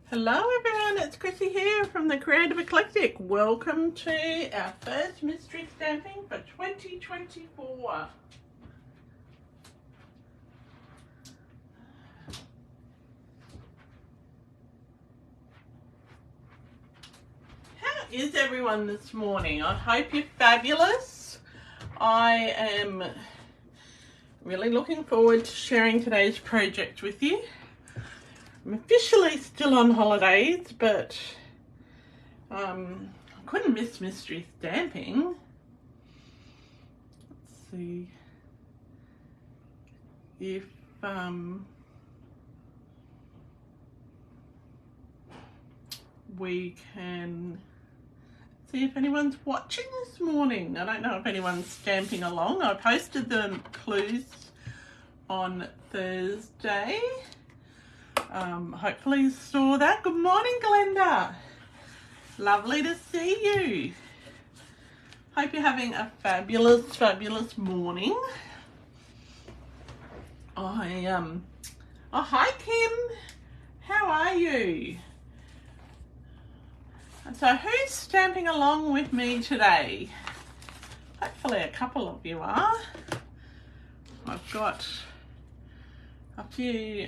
Hello everyone, it's Chrissy here from the Creative Eclectic. Welcome to our first mystery stamping for 2024. How is everyone this morning? I hope you're fabulous. I am really looking forward to sharing today's project with you. I'm officially still on holidays, but I couldn't miss mystery stamping. Let's see if we can see if anyone's watching this morning. I don't know if anyone's stamping along. I posted the clues on Thursday. Hopefully you saw that. Good morning, Glenda. Lovely to see you. Hope you're having a fabulous morning. Oh, hi Kim. How are you? So who's stamping along with me today? Hopefully a couple of you are. I've got a few.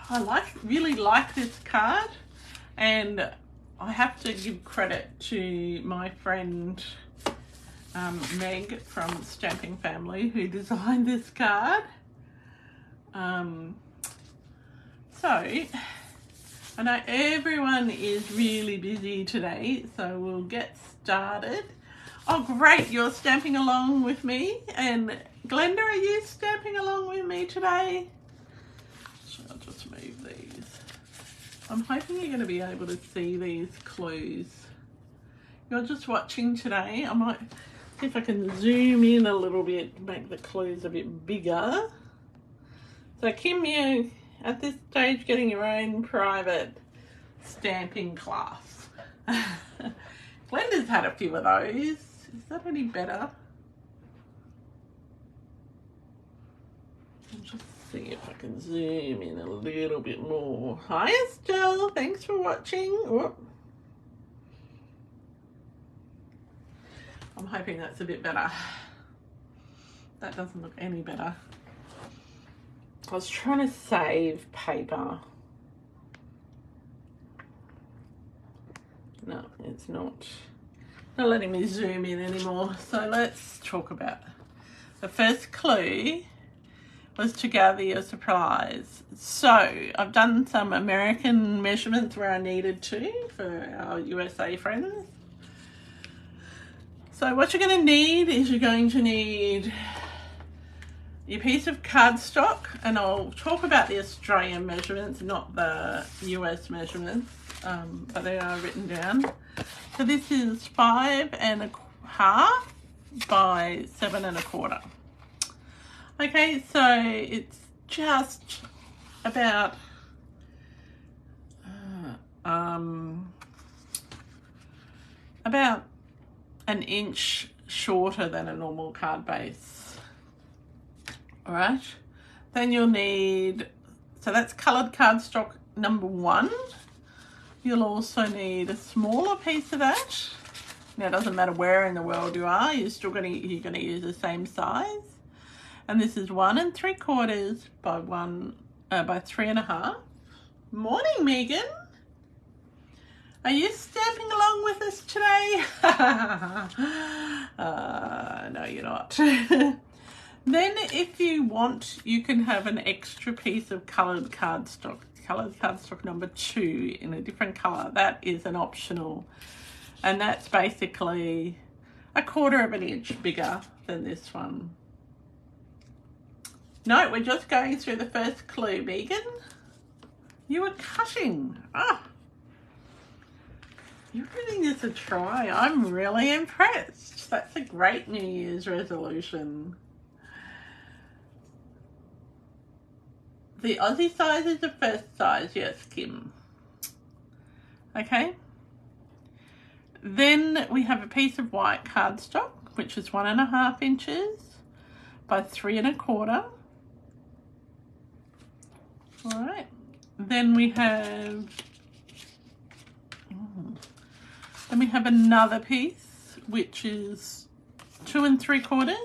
I really like this card, and I have to give credit to my friend Meg from Stamping Family who designed this card. So I know everyone is really busy today, so we'll get started. Oh great, you're stamping along with me. And Glenda, are you stamping along with me today? So I'll just move these. I'm hoping you're going to be able to see these clues. You're just watching today. I might see if I can zoom in a little bit, make the clues a bit bigger. So Kim, you're at this stage getting your own private stamping class. Glenda's had a few of those. Is that any better? I'll just see if I can zoom in a little bit more. Hi Estelle, thanks for watching. Whoop. I'm hoping that's a bit better. That doesn't look any better. I was trying to save paper. No, it's not letting me zoom in anymore. So let's talk about the first clue was to gather your surprise. So I've done some American measurements where I needed to for our USA friends. So what you're going to need is you're going to need your piece of cardstock, and I'll talk about the Australian measurements, not the US measurements, but they are written down. So this is 5 1/2 by 7 1/4. Okay, so it's just about an inch shorter than a normal card base. All right, then you'll need, so that's coloured cardstock number 1. You'll also need a smaller piece of that. Now it doesn't matter where in the world you are, you're going to use the same size. And this is 1 3/4 by 3 1/2. Morning, Megan. Are you stamping along with us today? No, you're not. Then if you want, you can have an extra piece of coloured cardstock number 2 in a different colour. That is an optional. And that's basically 1/4 inch bigger than this one. No, we're just going through the first clue, Megan. You were cutting. You're giving this a try. I'm really impressed. That's a great New Year's resolution. The Aussie size is the first size, yes, Kim. Okay. Then we have a piece of white cardstock, which is 1 1/2 inches by 3 1/4. All right. then we have another piece which is 2 3/4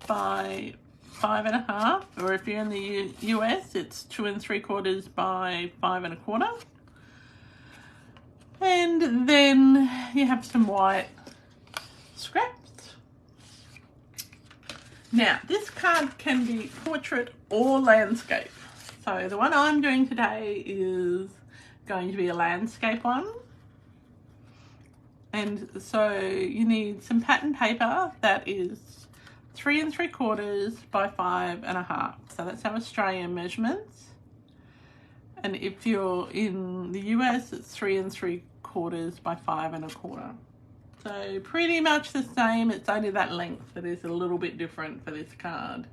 by 5 1/2, or if you're in the US it's 2 3/4 by 5 1/4. And then you have some white scraps. Now this card can be portrait or landscape. So the one I'm doing today is going to be a landscape one. And so you need some pattern paper that is 3 3/4 by 5 1/2. So that's our Australian measurements. And if you're in the US, it's 3 3/4 by 5 1/4. So pretty much the same. It's only that length that is a little bit different for this card.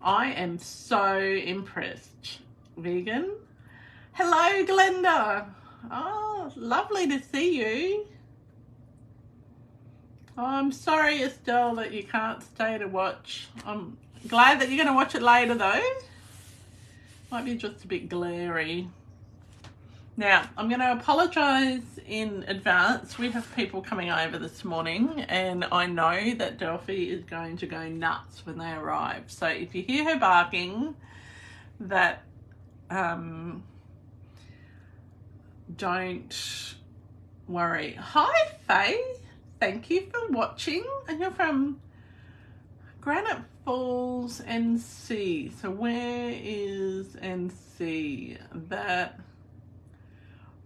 I am so impressed. Vegan. Hello, Glenda. Oh, lovely to see you. Oh, I'm sorry, Estelle, that you can't stay to watch. I'm glad that you're going to watch it later, though. Might be just a bit glary. Now, I'm going to apologise in advance. We have people coming over this morning, and I know that Delphi is going to go nuts when they arrive. So if you hear her barking, that don't worry. Hi, Faye. Thank you for watching. And you're from Granite Falls, NC. So where is NC? That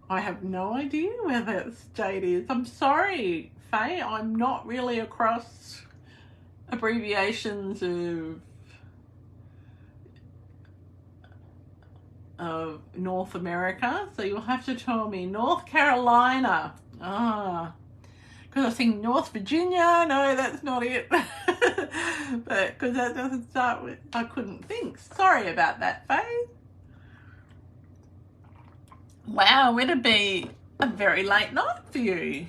I have no idea where that state is. I'm sorry, Faye. I'm not really across abbreviations of North America. So you'll have to tell me. North Carolina. Ah. Because I was thinking North Virginia. No, that's not it. But because that doesn't start with, I couldn't think. Sorry about that, Faye. Wow, it'd be a very late night for you.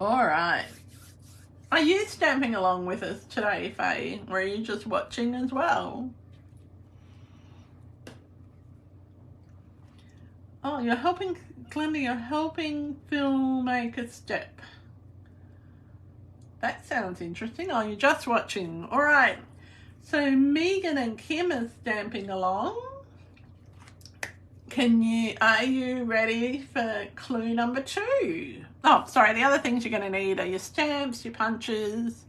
All right. Are you stamping along with us today, Faye? Or are you just watching as well? Oh, you're helping, Glenda, you're helping Phil make a step. That sounds interesting. Oh, you're just watching. All right. So Megan and Kim are stamping along. Are you ready for clue number 2? Oh, sorry. The other things you're going to need are your stamps, your punches,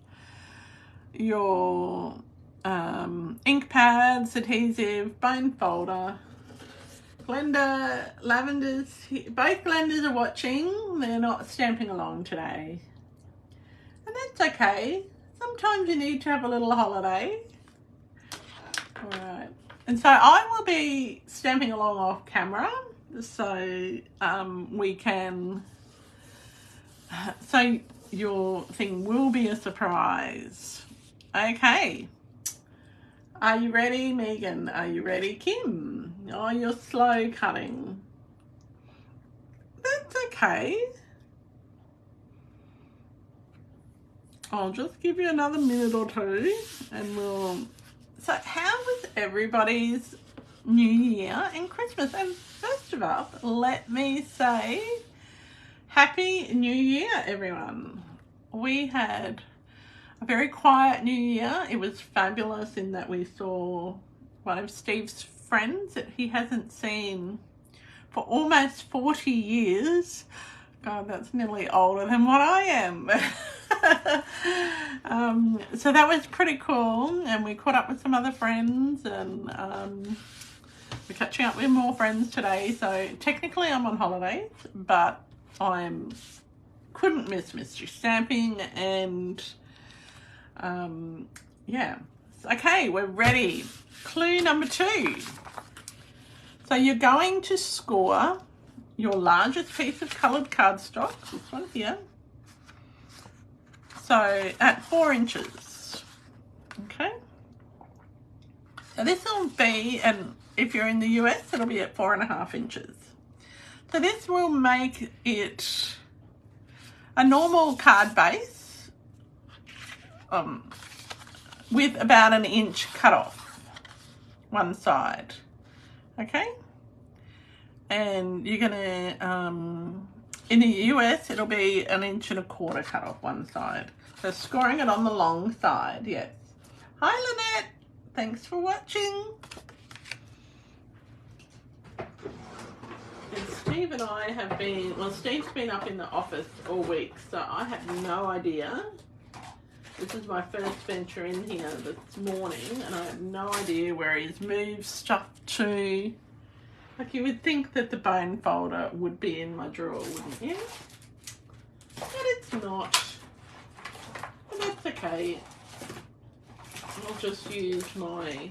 your ink pads, adhesive, bone folder. Glenda, Lavender's, both Glendas are watching. They're not stamping along today. And that's okay. Sometimes you need to have a little holiday. All right. And so I will be stamping along off camera. So we can, so your thing will be a surprise. Okay. Are you ready, Megan? Are you ready, Kim? Oh, you're slow cutting. That's okay. I'll just give you another minute or two and we'll... So how was everybody's New Year and Christmas? And first of all, let me say Happy New Year, everyone. We had a very quiet New Year. It was fabulous in that we saw one of Steve's friends that he hasn't seen for almost 40 years. God, that's nearly older than what I am. So that was pretty cool, and we caught up with some other friends, and we're catching up with more friends today. So technically I'm on holidays, but couldn't miss mystery stamping, and yeah. Okay, we're ready. Clue number 2. So you're going to score your largest piece of coloured cardstock, this one here, so at 4 inches. Okay, so this will be, and if you're in the US, it'll be at 4.5 inches. So this will make it a normal card base with about 1 inch cut off one side. Okay, and you're gonna, in the US, it'll be 1.25 inches cut off one side. So scoring it on the long side, yes. Hi Lynette, thanks for watching. And Steve and I have been, well, Steve's been up in the office all week, so I have no idea. This is my first venture in here this morning, and I have no idea where he's moved stuff to. Like, you would think that the bone folder would be in my drawer, wouldn't you? But it's not. But that's okay. I'll just use my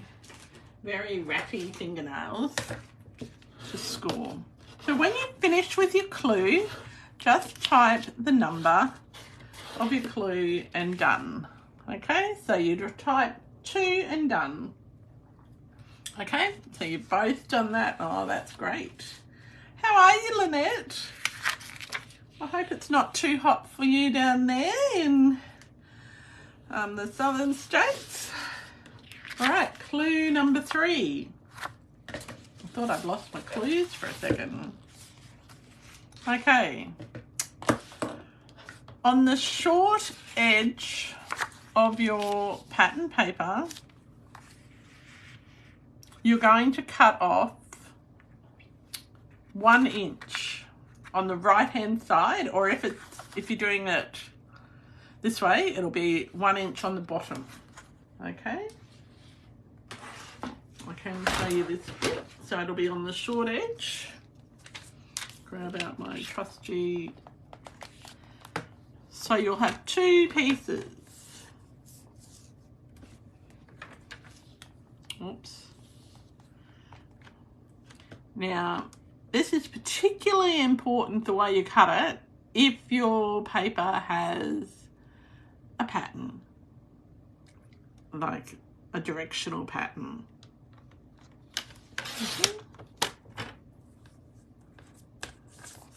very ratty fingernails to score. So when you've finished with your clue, just type the number of your clue and done. Okay, so you'd type 2 and done. Okay, so you've both done that. Oh, that's great. How are you, Lynette? I hope it's not too hot for you down there in the southern states. All right, clue number 3. I thought I'd lost my clues for a second. Okay. On the short edge of your pattern paper, you're going to cut off 1 inch on the right hand side, or if you're doing it this way, it'll be 1 inch on the bottom. Okay, I can show you this bit. So it'll be on the short edge. Grab out my trusty. So you'll have 2 pieces. Oops. Now, this is particularly important, the way you cut it, if your paper has a pattern, like a directional pattern. Okay.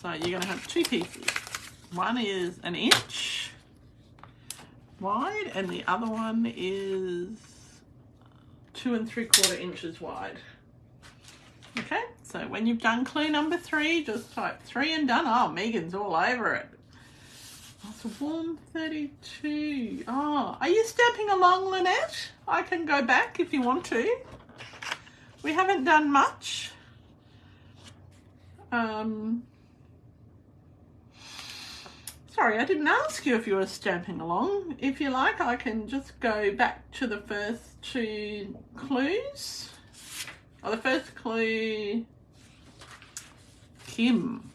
So you're going to have 2 pieces. One is 1 inch wide and the other one is 2 3/4 inches wide. Okay, so when you've done clue number 3, just type 3 and done. Oh, Megan's all over it. Oh, it's a warm 32. Oh, are you stamping along, Lynette? I can go back if you want to. We haven't done much. Sorry, I didn't ask you if you were stamping along. If you like, I can just go back to the first 2 clues. Oh, the first clue, Kim,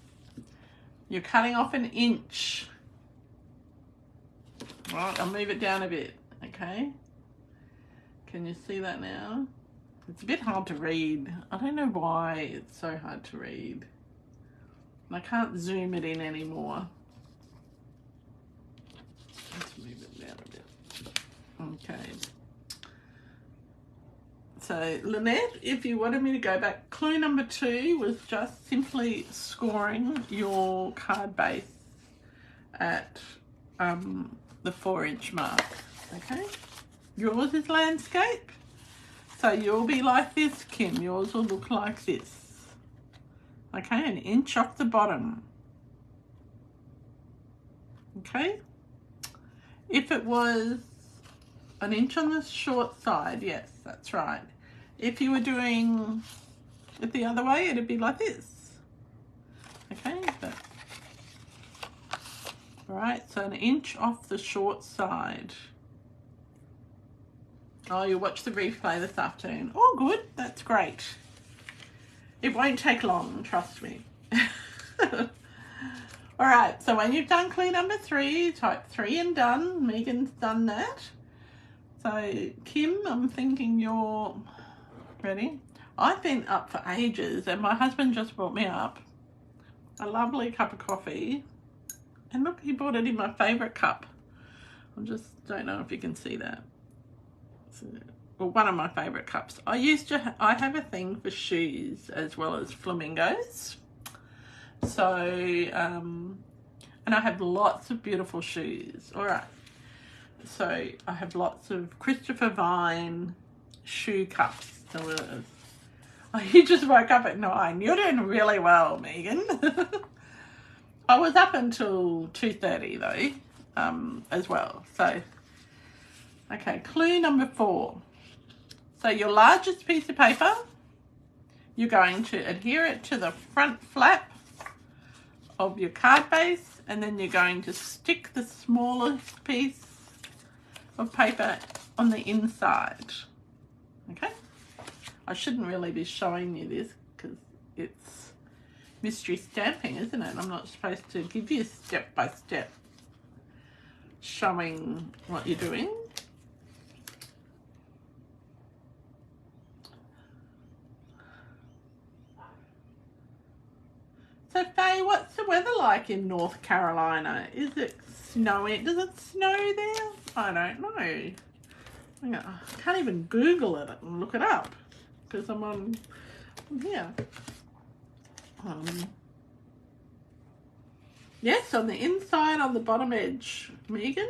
you're cutting off 1 inch. Right, I'll move it down a bit, okay? Can you see that now? It's a bit hard to read. I don't know why it's so hard to read. I can't zoom it in anymore. Let's move it down a bit. Okay. So, Lynette, if you wanted me to go back, clue number 2 was just simply scoring your card base at the 4 inch mark, okay? Yours is landscape. So you'll be like this, Kim. Yours will look like this. Okay, 1 inch off the bottom. Okay? If it was 1 inch on the short side, yes, that's right. If you were doing it the other way, it'd be like this. Okay, but all right, so 1 inch off the short side. Oh, you'll watch the replay this afternoon. Oh, good, that's great. It won't take long, trust me. All right, so when you've done clue number 3, type 3 and done. Megan's done that. So, Kim, I'm thinking you're ready. I've been up for ages and my husband just brought me up a lovely cup of coffee. And look, he brought it in my favourite cup. I just don't know if you can see that. Well, one of my favourite cups. I have a thing for shoes as well as flamingos. So, and I have lots of beautiful shoes. All right. So I have lots of Christopher Vine shoe cups. So Oh, you just woke up at 9. You're doing really well, Megan. I was up until 2:30 though, as well. So, okay, clue number 4. So your largest piece of paper, you're going to adhere it to the front flap of your card base, and then you're going to stick the smallest piece of paper on the inside. Okay? I shouldn't really be showing you this because it's mystery stamping, isn't it? I'm not supposed to give you step by step showing what you're doing. So Faye, what's the weather like in North Carolina? Is it snowing? Does it snow there? I don't know. I can't even Google it and look it up because I'm here. Yes, on the inside, on the bottom edge, Megan.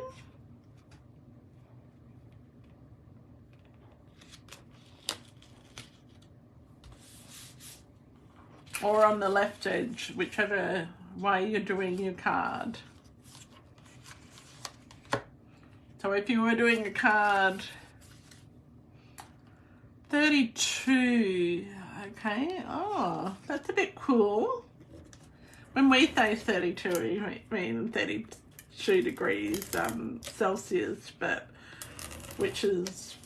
Or on the left edge, whichever way you're doing your card. So if you were doing a card 32, okay, oh, that's a bit cool. When we say 32, we mean 32 degrees Celsius, but which is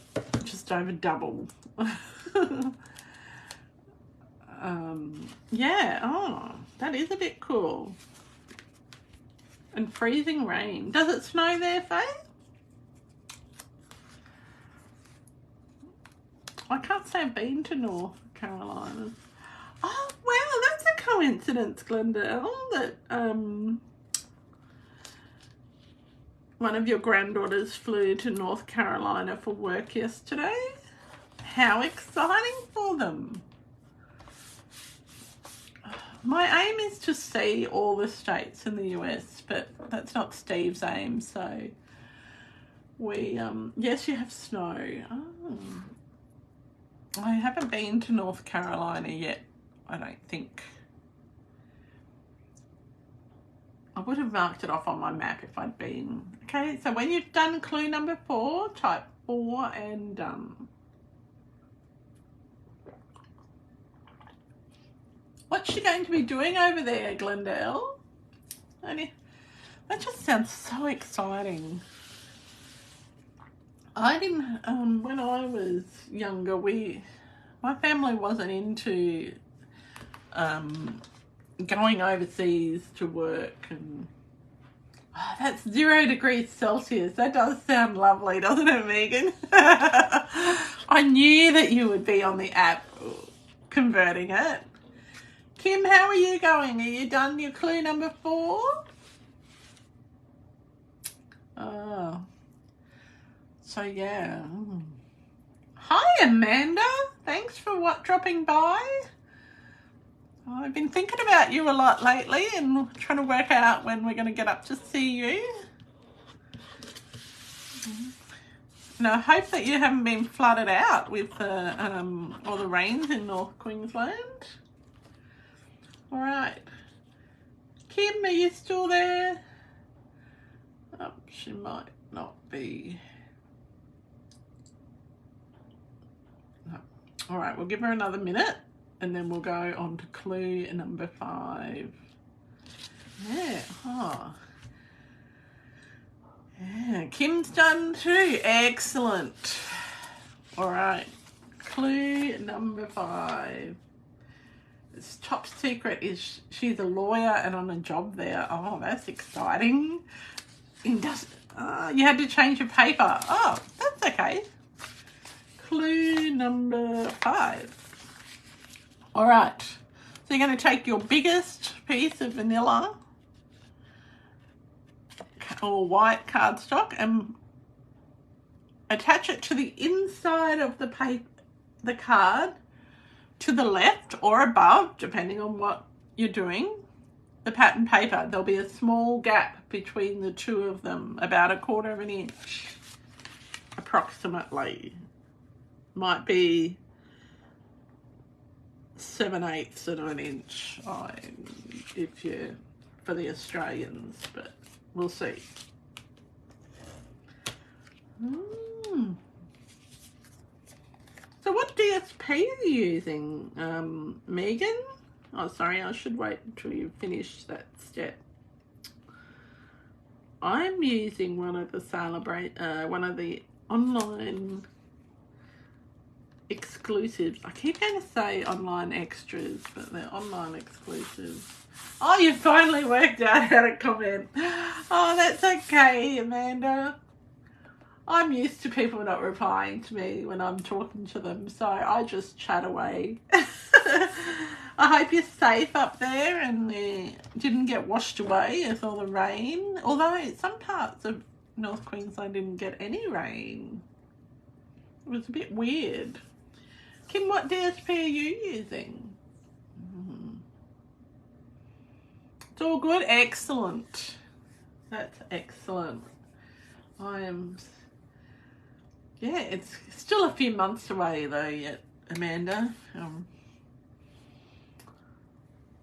just over double. Yeah, oh, that is a bit cool. And freezing rain. Does it snow there, Faye? I can't say I've been to North Carolina. Oh, wow, that's a coincidence, Glendale, that one of your granddaughters flew to North Carolina for work yesterday. How exciting for them. My aim is to see all the states in the US, but that's not Steve's aim, so we, yes, you have snow. Oh. I haven't been to North Carolina yet, I don't think. I would have marked it off on my map if I'd been. Okay, so when you've done clue number 4, type 4 and done. What's she going to be doing over there, Glendale? That just sounds so exciting. I didn't, when I was younger, my family wasn't into going overseas to work, and oh, that's 0 degrees Celsius. That does sound lovely, doesn't it, Megan? I knew that you would be on the app converting it. Kim, how are you going? Are you done your clue number 4? Oh. So yeah. Hi Amanda. Thanks for dropping by. I've been thinking about you a lot lately and trying to work out when we're going to get up to see you. And I hope that you haven't been flooded out with all the rains in North Queensland. All right. Kim, are you still there? Oh, she might not be. No. All right, we'll give her another minute and then we'll go on to clue number 5. Yeah, oh. Yeah, Kim's done too. Excellent. All right, clue number 5. This top secret is she's a lawyer and on a job there. Oh, that's exciting. You had to change your paper. Oh, that's okay. Clue number 5. All right. So you're going to take your biggest piece of vanilla or white cardstock and attach it to the inside of the paper, the card, to the left or above, depending on what you're doing, the pattern paper. There'll be a small gap between the two of them, about 1/4 of an inch, approximately. Might be 7/8 of an inch, if you for the Australians, but we'll see. So what DSP are you using, Megan? Oh, sorry, I should wait until you finish that step. I'm using one of the online exclusives. I keep going to say online extras, but they're online exclusives. Oh, you finally worked out how to comment. Oh, that's okay, Amanda. I'm used to people not replying to me when I'm talking to them, so I just chat away. I hope you're safe up there and didn't get washed away with all the rain. Although some parts of North Queensland didn't get any rain. It was a bit weird. Kim, what DSP are you using? It's all good? Excellent. That's excellent. Yeah, it's still a few months away though yet, Amanda.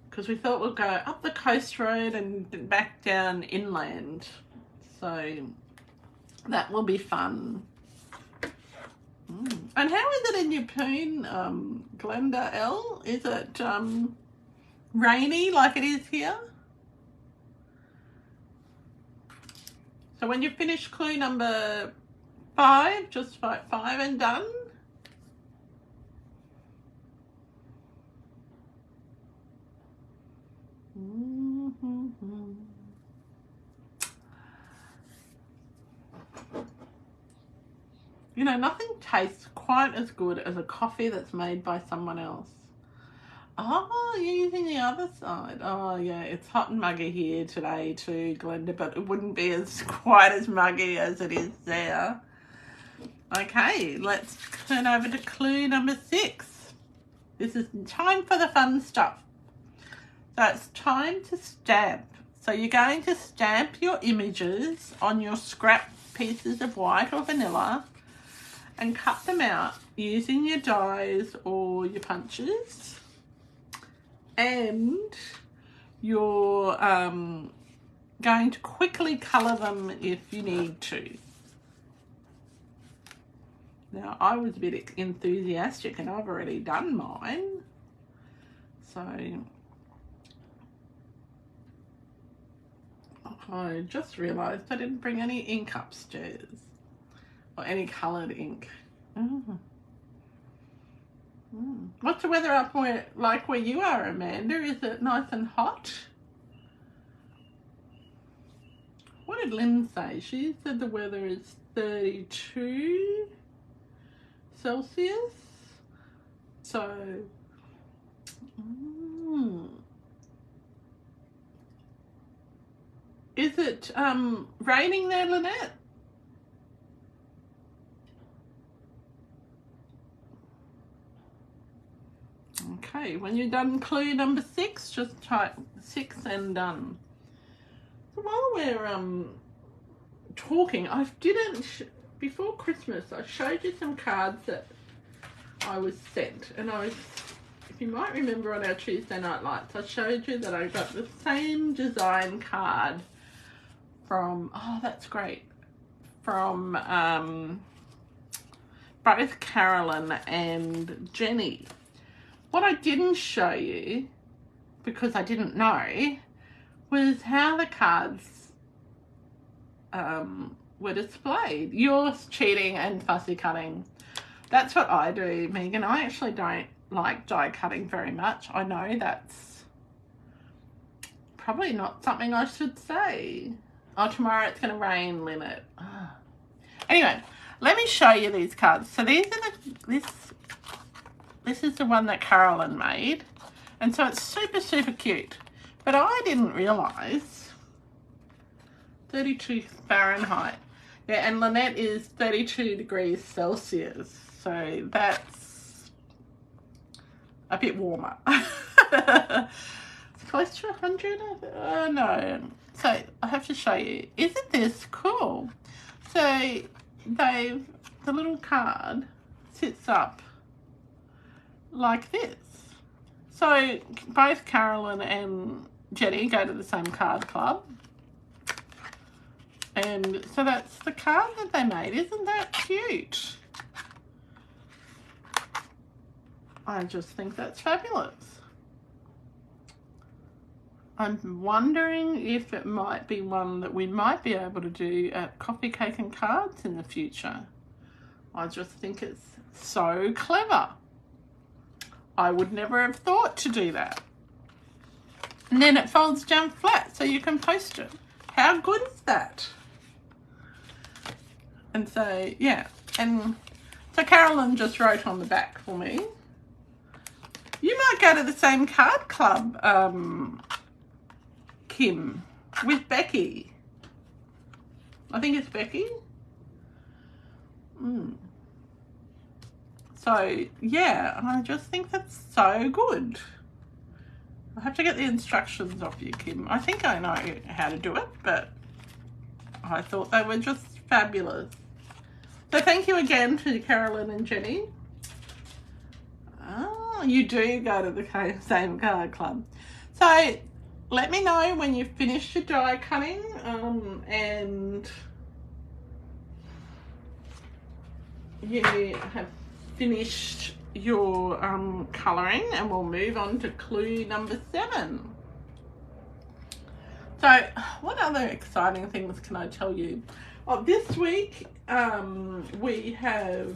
Because we thought we'd go up the coast road and back down inland. So that will be fun. And how is it in your poon, Glenda L? Is it rainy like it is here? So when you finish clue number 5, just vote 5 and done. You know, nothing tastes quite as good as a coffee that's made by someone else. Oh, you're using the other side. Oh, yeah, it's hot and muggy here today too, Glenda, but it wouldn't be quite as muggy as it is there. Okay, let's turn over to clue number 6. This is time for the fun stuff. So it's time to stamp. So you're going to stamp your images on your scrap pieces of white or vanilla and cut them out using your dies or your punches. And you're going to quickly colour them if you need to. Now, I was a bit enthusiastic and I've already done mine. So I just realised I didn't bring any ink upstairs or any coloured ink. What's the weather up like where you are, Amanda? Is it nice and hot? What did Lynn say? She said the weather is 32 Celsius. So, is it raining there, Lynette? Okay, when you're done clue number 6, just type 6 and done. So while we're talking, before Christmas, I showed you some cards that I was sent, and if you might remember on our Tuesday Night Lights, I showed you that I got the same design card from, oh, that's great, from both Carolyn and Jenny. What I didn't show you, because I didn't know, was how the cards were displayed. You're cheating and fussy cutting. That's what I do, Megan. I actually don't like die cutting very much. I know that's probably not something I should say. Oh, tomorrow it's going to rain, Lynette. Anyway, let me show you these cards. So these are this is the one that Carolyn made, and so it's super, super cute. But I didn't realise 32 Fahrenheit. Yeah, and Lynette is 32 degrees Celsius, so that's a bit warmer. It's close to 100. Oh no. So I have to show you. Isn't this cool? So the little card sits up like this, So both Carolyn and Jenny go to the same card club. And so that's the card that they made. Isn't that cute? I just think that's fabulous. I'm wondering if it might be one that we might be able to do at Coffee, Cake and Cards in the future. I just think it's so clever. I would never have thought to do that. And then it folds down flat so you can post it. How good is that? And so, yeah. And so Carolyn just wrote on the back for me. You might go to the same card club, Kim, with Becky. I think it's Becky. So, yeah, I just think that's so good. I have to get the instructions off you, Kim. I think I know how to do it, but I thought they were just fabulous. So thank you again to Carolyn and Jenny. Oh, you do go to the same card club. So let me know when you've finished your die cutting and you have finished your colouring, and we'll move on to clue number 7. So what other exciting things can I tell you? Oh, this week we have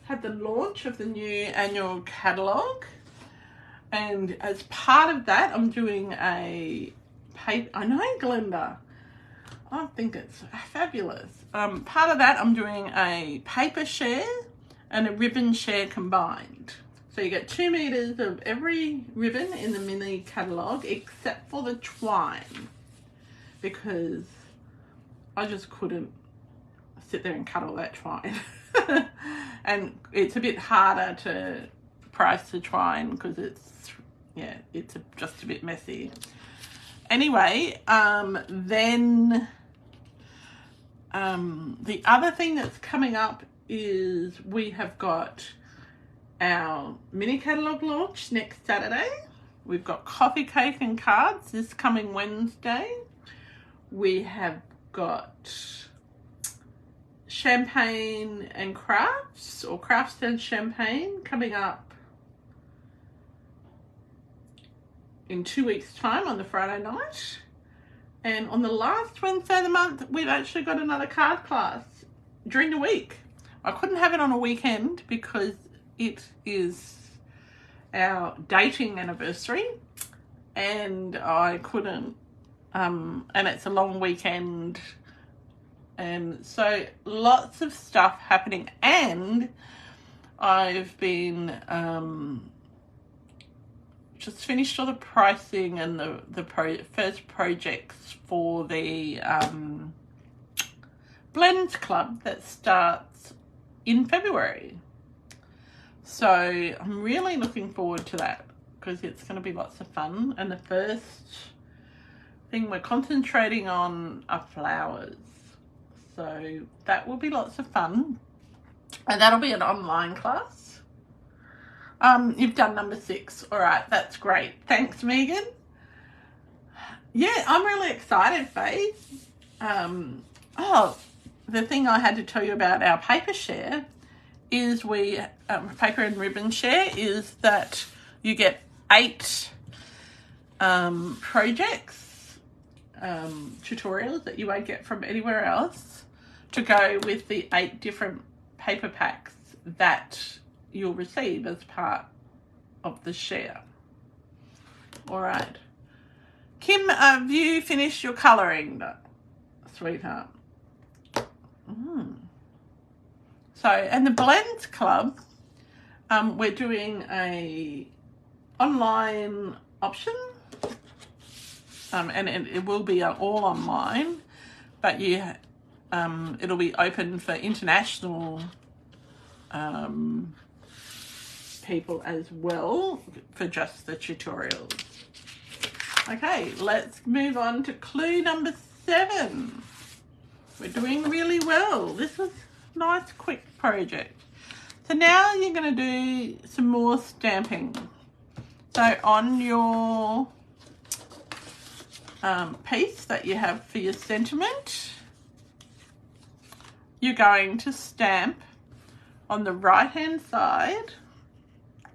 had the launch of the new annual catalogue, and as part of that I'm doing a paper. I know, Glenda, I think it's fabulous. Part of that I'm doing a paper share and a ribbon share combined. So you get 2 meters of every ribbon in the mini catalogue except for the twine, because I just couldn't sit there and cut all that twine. And it's a bit harder to price the twine because it's just a bit messy. Anyway, then the other thing that's coming up is we have got our mini catalogue launch next Saturday. We've got Coffee, Cake and Cards this coming Wednesday. We have got Champagne and Crafts, or Crafts and Champagne, coming up in 2 weeks' time on the Friday night. And on the last Wednesday of the month, we've actually got another card class during the week. I couldn't have it on a weekend because it is our dating anniversary, and I couldn't, and it's a long weekend, and so lots of stuff happening. And I've been just finished all the pricing and the first projects for the Blends Club that starts in February. So I'm really looking forward to that because it's going to be lots of fun. And the first thing we're concentrating on are flowers. So that will be lots of fun. And that'll be an online class. You've done number 6. All right, that's great. Thanks, Megan. Yeah, I'm really excited, Faith. Oh, the thing I had to tell you about our paper share is paper and ribbon share is that you get 8 projects, tutorials that you won't get from anywhere else to go with the 8 different paper packs that you'll receive as part of the share. All right. Kim, have you finished your colouring, sweetheart? So, and the Blends Club, we're doing a online option, and it will be all online, but it'll be open for international people as well for just the tutorials. Okay, let's move on to clue number 7. We're doing really well. This was a nice quick project. So now you're going to do some more stamping. So on your piece that you have for your sentiment, you're going to stamp on the right hand side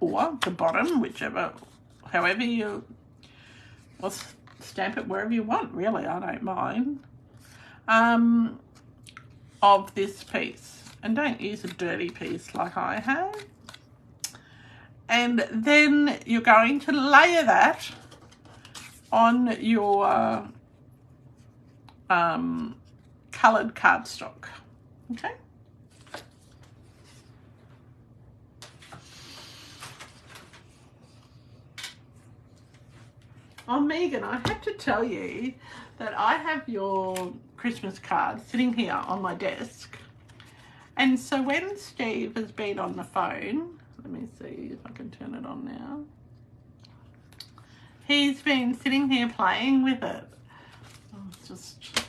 or the bottom, whichever, however you, or stamp it wherever you want, really, I don't mind, of this piece. And don't use a dirty piece like I have. And then you're going to layer that on your coloured cardstock, okay? Oh, Megan, I have to tell you that I have your Christmas card sitting here on my desk. And so when Steve has been on the phone, let me see if I can turn it on now. He's been sitting here playing with it. Oh, it's just,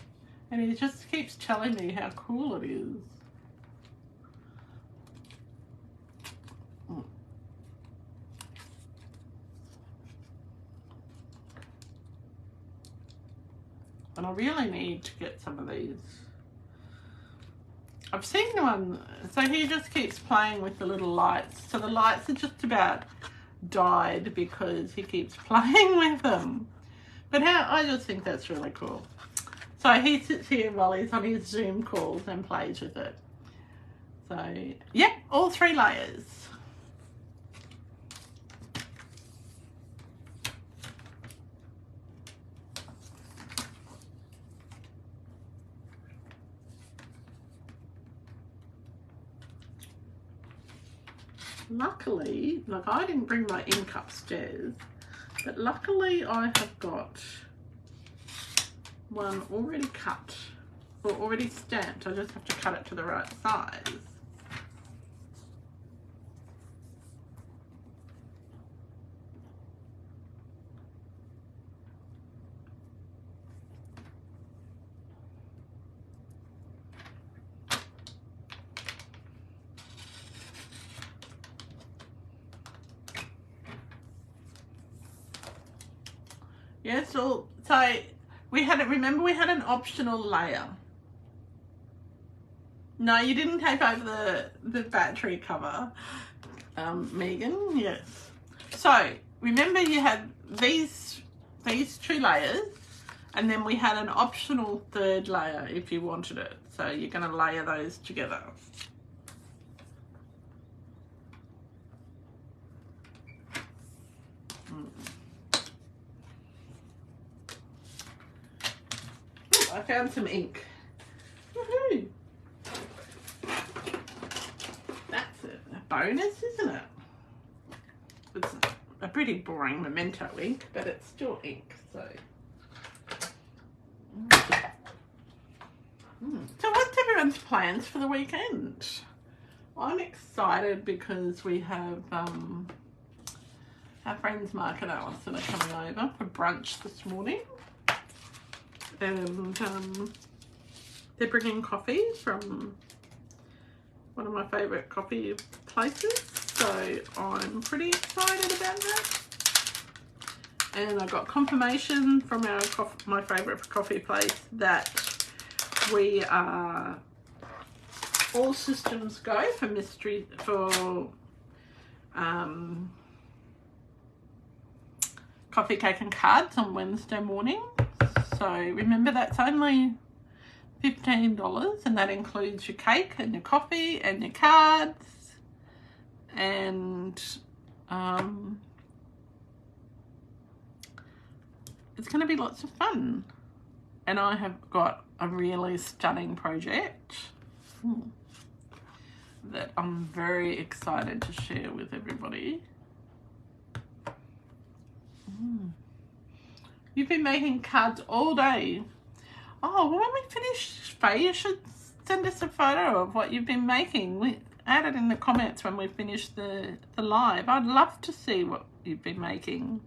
and he just keeps telling me how cool it is. And I really need to get some of these. I've seen one, so he just keeps playing with the little lights. So the lights are just about died because he keeps playing with them. But I just think that's really cool. So he sits here while he's on his Zoom calls and plays with it. So, yeah, all 3 layers. Luckily, like I didn't bring my ink upstairs, but luckily I have got one already cut or already stamped. I just have to cut it to the right size. Yeah, so we had it, remember we had an optional layer. No, you didn't tape over the battery cover, Megan, yes. So remember you had these 2 layers, and then we had an optional 3rd layer if you wanted it. So you're going to layer those together. I found some ink. Woohoo! That's a bonus, isn't it? It's a pretty boring memento ink, but it's still ink, so. So what's everyone's plans for the weekend? I'm excited because we have our friends Mark and Alison are coming over for brunch this morning. And they're bringing coffee from one of my favourite coffee places, so I'm pretty excited about that. And I got confirmation from my favourite coffee place that we are all systems go for coffee, cake and cards on Wednesday morning. So remember, that's only $15, and that includes your cake and your coffee and your cards, and it's going to be lots of fun. And I have got a really stunning project that I'm very excited to share with everybody. You've been making cards all day. Oh, well, when we finish, Faye, you should send us a photo of what you've been making. We add it in the comments when we finish the live. I'd love to see what you've been making.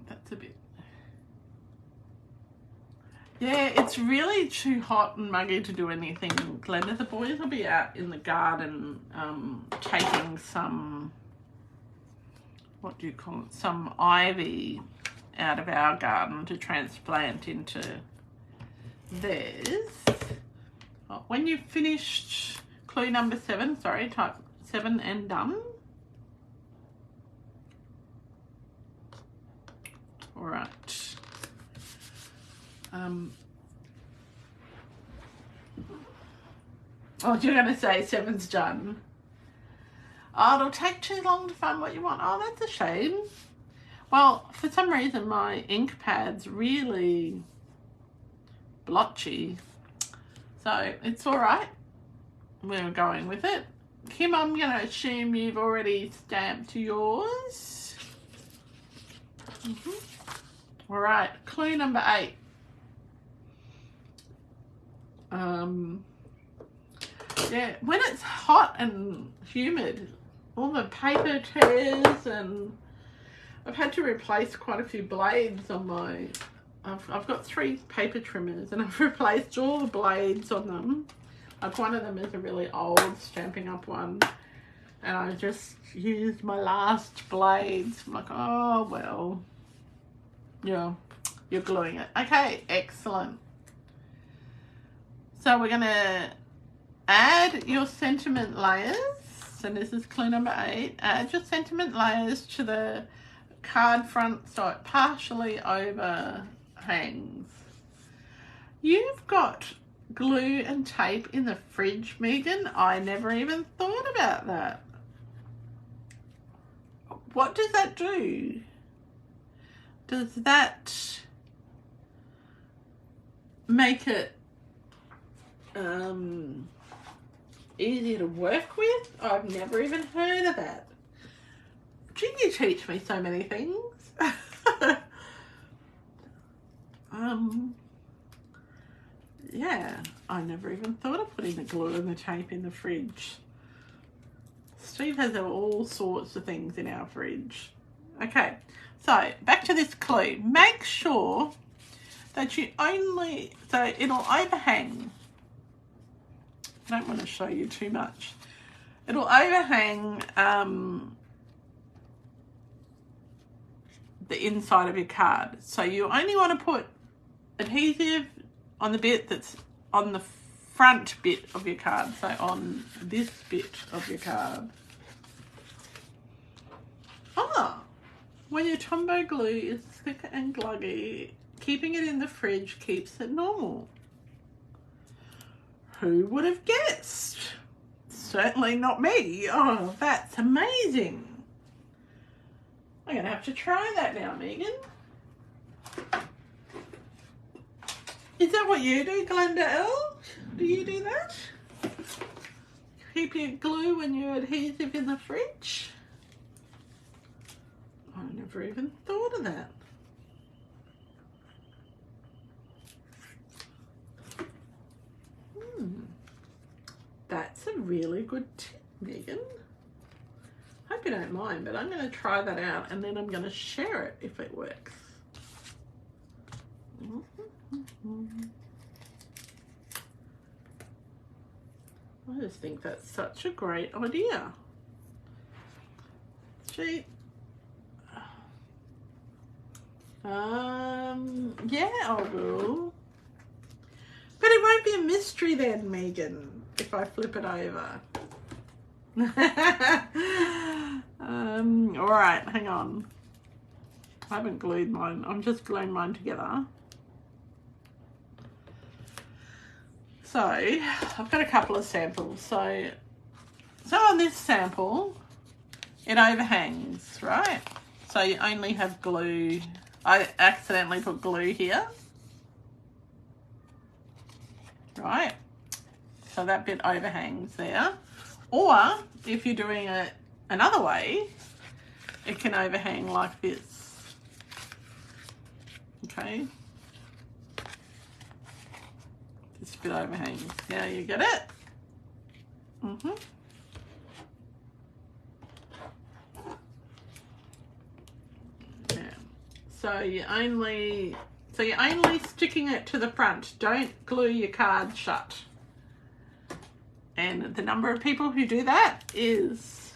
That's a bit. Yeah, it's really too hot and muggy to do anything, Glenda. The boys will be out in the garden taking some, what do you call it, some ivy out of our garden to transplant into theirs. Oh, when you've finished clue number 7, sorry, type 7 and done. All right. Oh, you're going to say 7's done. Oh, it'll take too long to find what you want. Oh, that's a shame. Well, for some reason, my ink pad's really blotchy. So, it's all right. We're going with it. Kim, I'm going to assume you've already stamped yours. All right, clue number 8. Yeah, when it's hot and humid, all the paper tears, and I've had to replace quite a few blades on my, I've got 3 paper trimmers and I've replaced all the blades on them. Like one of them is a really old Stampin' Up! One, and I just used my last blades. I'm like, oh well, yeah, you're gluing it. Okay, excellent. So we're gonna add your sentiment layers. So this is clue number 8. Add your sentiment layers to the card front so it partially overhangs. You've got glue and tape in the fridge, Megan. I never even thought about that. What does that do? Does that make it easy to work with? I've never even heard of that. Did you teach me so many things? Yeah, I never even thought of putting the glue and the tape in the fridge. Steve has all sorts of things in our fridge. Okay, so back to this clue. Make sure that you only, so it'll overhang. I don't want to show you too much. It'll overhang the inside of your card. So you only want to put adhesive on the bit that's on the front bit of your card. So on this bit of your card. Ah, when your Tombow glue is thick and gluggy, keeping it in the fridge keeps it normal. Who would have guessed? Certainly not me. Oh, that's amazing. I'm going to have to try that now, Megan. Is that what you do, Glenda L? Do you do that? Keep your glue and your adhesive in the fridge? I never even thought of that. That's a really good tip, Megan. Hope you don't mind, but I'm going to try that out and then I'm going to share it if it works. I just think that's such a great idea. Gee. Yeah, I will. But it won't be a mystery then, Megan, if I flip it over. All right, hang on. I haven't glued mine. I'm just gluing mine together. So I've got a couple of samples. So on this sample, it overhangs, right? So you only have glue. I accidentally put glue here. Right, so that bit overhangs there. Or if you're doing it another way, it can overhang like this. Okay, this bit overhangs. Yeah, you get it? Yeah. So you only, So you're only sticking it to the front. Don't glue your card shut. And the number of people who do that is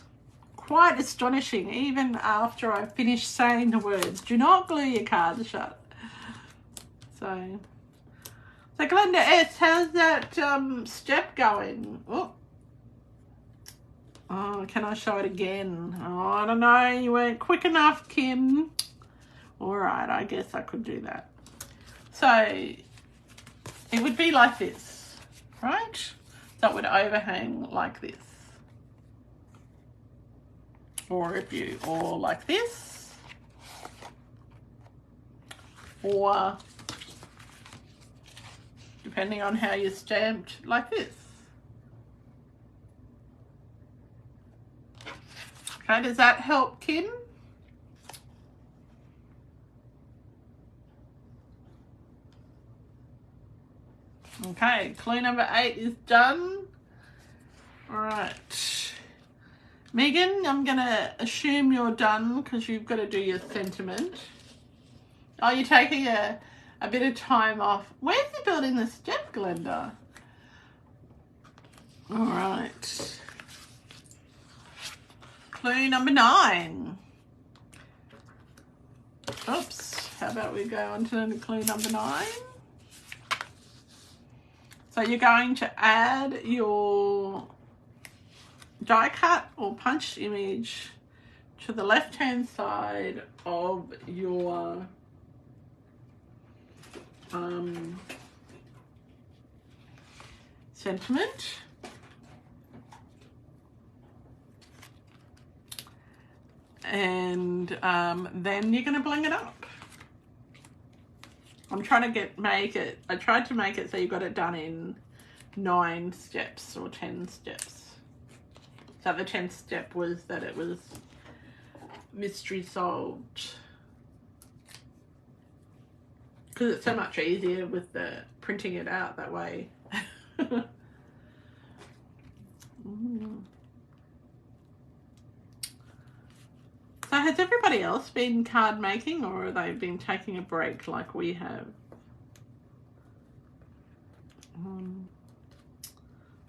quite astonishing, even after I finish saying the words. Do not glue your card shut. So Glenda S, how's that step going? Oh, can I show it again? Oh, I don't know. You weren't quick enough, Kim. All right, I guess I could do that. So it would be like this, right? So it would overhang like this. Or like this. Or depending on how you're stamped, like this. Okay, does that help, Kim? Okay, clue number 8 is done. All right. Megan, I'm going to assume you're done because you've got to do your sentiment. Oh, you're taking a bit of time off. Where's you building the step, Glenda? All right. Clue number 9. Oops. How about we go on to clue number 9? So you're going to add your die cut or punch image to the left hand side of your sentiment, and then you're going to bling it up. I'm trying to I tried to make it so you got it done in 9 steps or 10 steps. So the 10th step was that it was mystery solved. Because it's so much easier with the printing it out that way. So has everybody else been card making, or have they been taking a break like we have?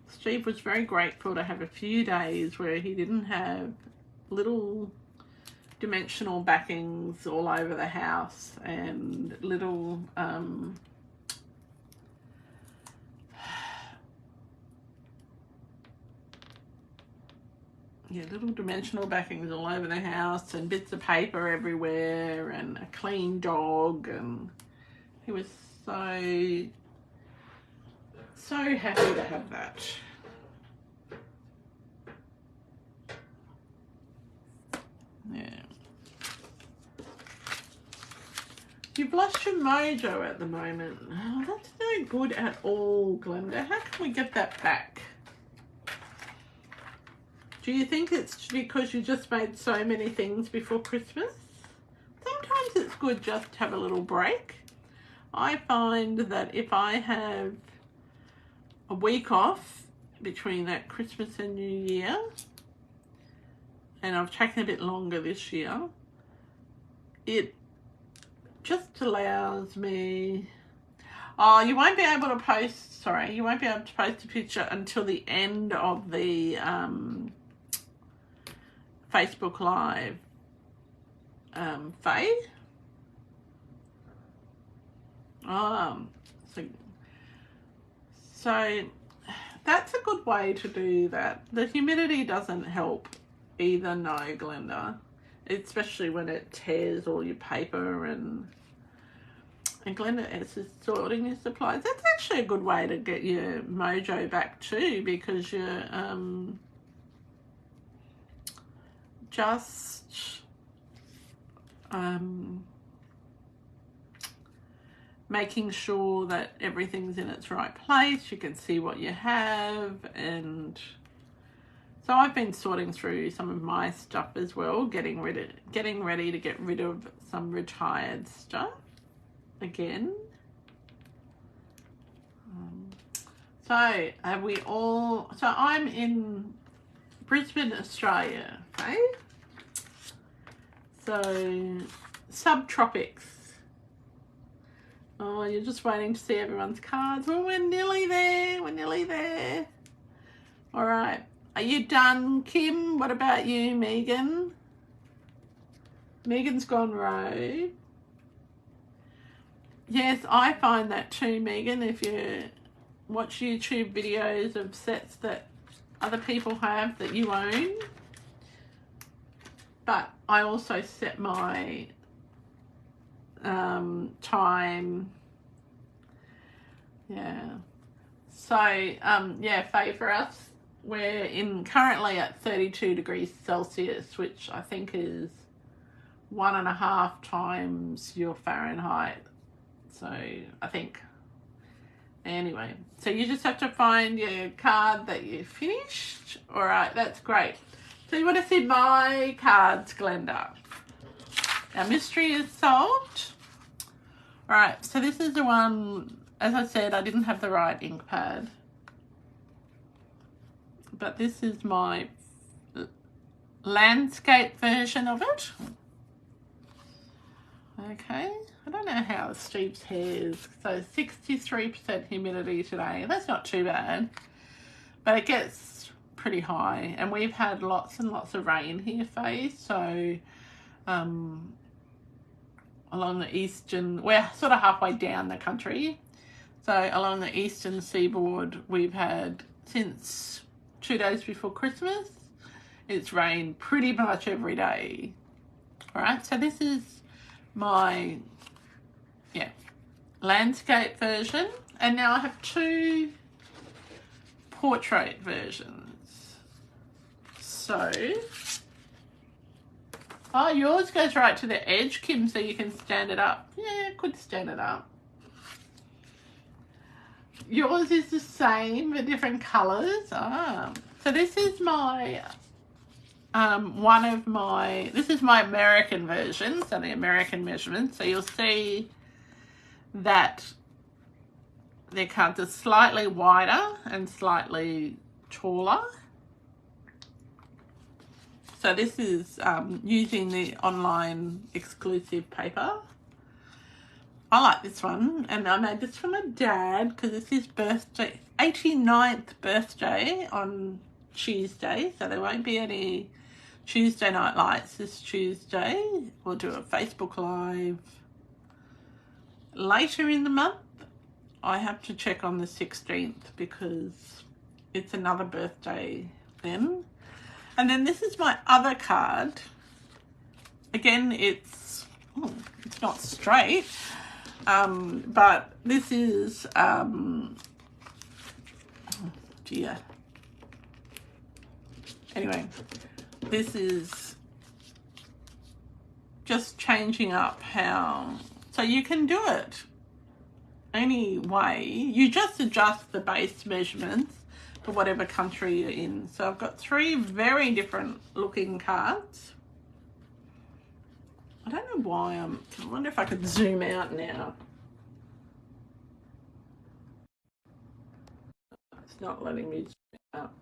Steve was very grateful to have a few days where he didn't have little dimensional backings all over the house and little little dimensional backings all over the house and bits of paper everywhere and a clean dog, and he was so happy to have that. Yeah. You've lost your mojo at the moment. Oh, that's no good at all, Glenda. How can we get that back? Do you think it's because you just made so many things before Christmas? Sometimes it's good just to have a little break. I find that if I have a week off between that Christmas and New Year, and I've taken a bit longer this year, it just allows me... Oh, you won't be able to post, sorry, you won't be able to post a picture until the end of the Facebook Live, Faye. So that's a good way to do that. The humidity doesn't help either, no, Glenda, especially when it tears all your paper. And Glenda S is sorting your supplies. That's actually a good way to get your mojo back too, because you're just making sure that everything's in its right place. You can see what you have, and so I've been sorting through some of my stuff as well, getting ready to get rid of some retired stuff again. So have we all? So I'm in Brisbane, Australia, okay? So subtropics. Oh, you're just waiting to see everyone's cards. Well, we're nearly there. We're nearly there. All right. Are you done, Kim? What about you, Megan? Megan's gone road. Yes, I find that too, Megan. If you watch YouTube videos of sets that other people have that you own. But I also set my time. Yeah. So, yeah, Faye, for us, we're currently at 32 degrees Celsius, which I think is 1.5 times your Fahrenheit. So I think, anyway, so you just have to find your card that you finished. All right, that's great. So you want to see my cards, Glenda? Our mystery is solved. All right, so this is the one, as I said, I didn't have the right ink pad. But this is my landscape version of it. Okay, I don't know how Steve's hair is. So 63% humidity today. That's not too bad. But it gets pretty high. And we've had lots and lots of rain here, Faye. So along the eastern, we're sort of halfway down the country. So along the eastern seaboard, we've had, since 2 days before Christmas, it's rained pretty much every day. All right, so this is my landscape version, and now I have 2 portrait versions. So yours goes right to the edge, Kim, so you can stand it up. Yeah, could stand it up. Yours is the same but different colors. So this is my this is my American version, so the American measurements. So you'll see that their cards are slightly wider and slightly taller. So this is using the online exclusive paper. I like this one, and I made this for my dad because it's his birthday, 89th birthday on Tuesday, so there won't be any Tuesday night lights this Tuesday. We'll do a Facebook Live later in the month. I have to check on the 16th because it's another birthday then. And then this is my other card. Again, it's not straight, but this is dear. Anyway, this is just changing up how, so you can do it any way. You just adjust the base measurements for whatever country you're in. So I've got 3 very different looking cards. I don't know why I wonder if I could zoom out now. It's not letting me zoom out.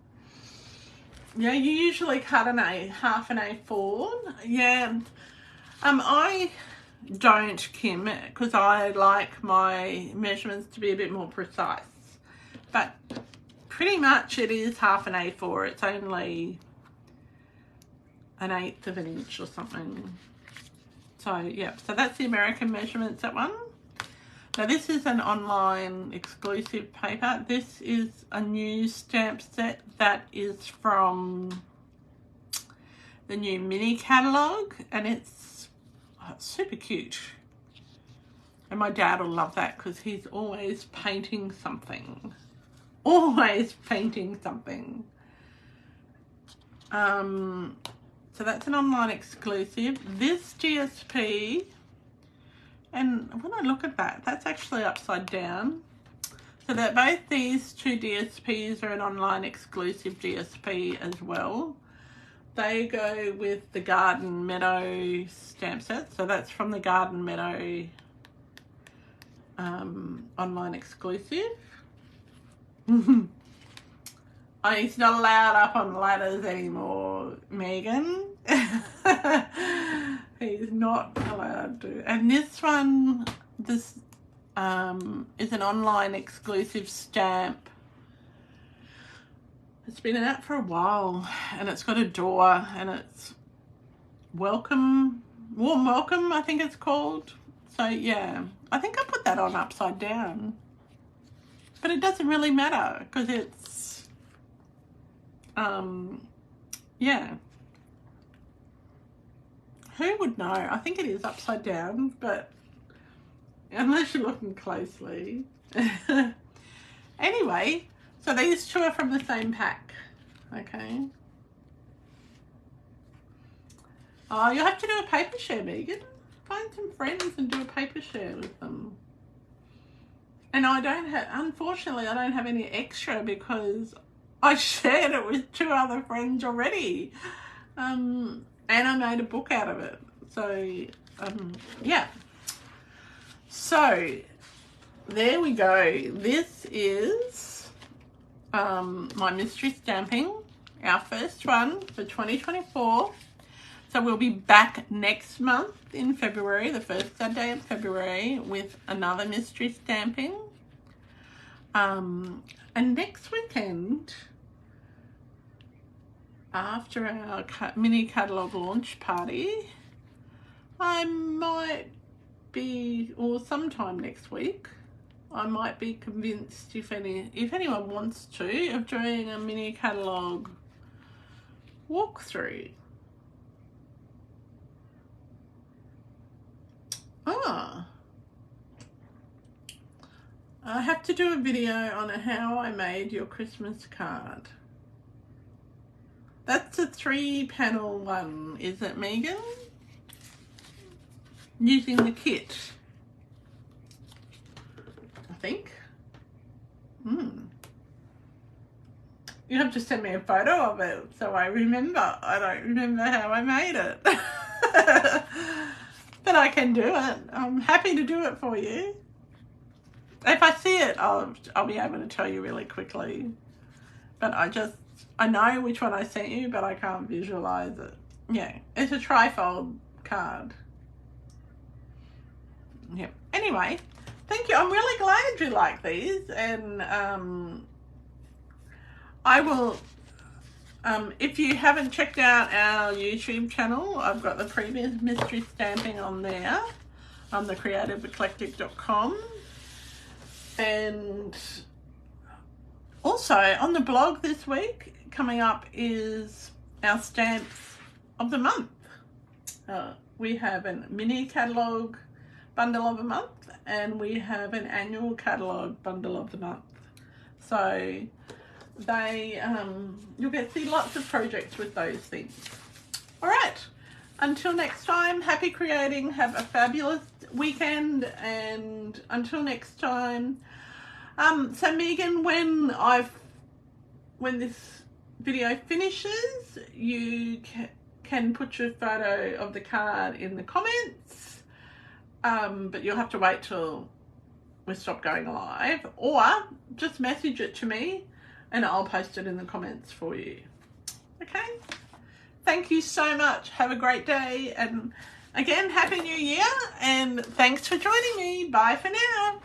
Yeah, you usually cut half an A4. Yeah, I don't, Kim, because I like my measurements to be a bit more precise. But pretty much it is half an A4. It's only 1/8 of an inch or something. So yeah, so that's the American measurements, that one. Now this is an online exclusive paper. This is a new stamp set that is from the new mini catalogue, and it's super cute. And my dad will love that because he's always painting something. Always painting something. So that's an online exclusive. This GSP, and when I look at that, that's actually upside down. So that both these 2 DSPs are an online exclusive DSP as well. They go with the Garden Meadow stamp set. So that's from the Garden Meadow online exclusive. He's not allowed up on ladders anymore, Megan. He's not allowed to. And this one, this is an online exclusive stamp. It's been out for a while, and it's got a door, and it's warm welcome, I think it's called. So yeah, I think I put that on upside down, but it doesn't really matter because it's yeah, who would know? I think it is upside down, but unless you're looking closely. Anyway, so these two are from the same pack. Okay. Oh, you'll have to do a paper share, Megan. Find some friends and do a paper share with them. And I don't have, unfortunately, I don't have any extra because I shared it with 2 other friends already. And I made a book out of it. So, yeah. So, there we go. This is my mystery stamping, our first one for 2024. So we'll be back next month in February, the first Saturday of February, with another mystery stamping. And next weekend, after our mini catalogue launch party, I might be, or sometime next week, I might be convinced, if anyone wants to, of doing a mini catalogue walkthrough. I have to do a video on how I made your Christmas card. That's a 3-panel one, is it, Megan? Using the kit, I think. You have to send me a photo of it so I remember. I don't remember how I made it. But I can do it. I'm happy to do it for you. If I see it, I'll be able to tell you really quickly. But I know which one I sent you, but I can't visualize it. Yeah, it's a trifold card. Yeah. Anyway, thank you. I'm really glad you like these, and I will. If you haven't checked out our YouTube channel, I've got the previous mystery stamping on there, on the creativeeclectic.com. And also on the blog this week, coming up is our stamps of the month. We have a mini catalogue bundle of the month, and we have an annual catalogue bundle of the month. So they you'll get to see lots of projects with those things. All right, until next time, happy creating, have a fabulous weekend, and until next time. So Megan, when this video finishes, you can put your photo of the card in the comments, but you'll have to wait till we stop going live, or just message it to me and I'll post it in the comments for you. Okay, thank you so much. Have a great day, and again, Happy New Year, and thanks for joining me. Bye for now.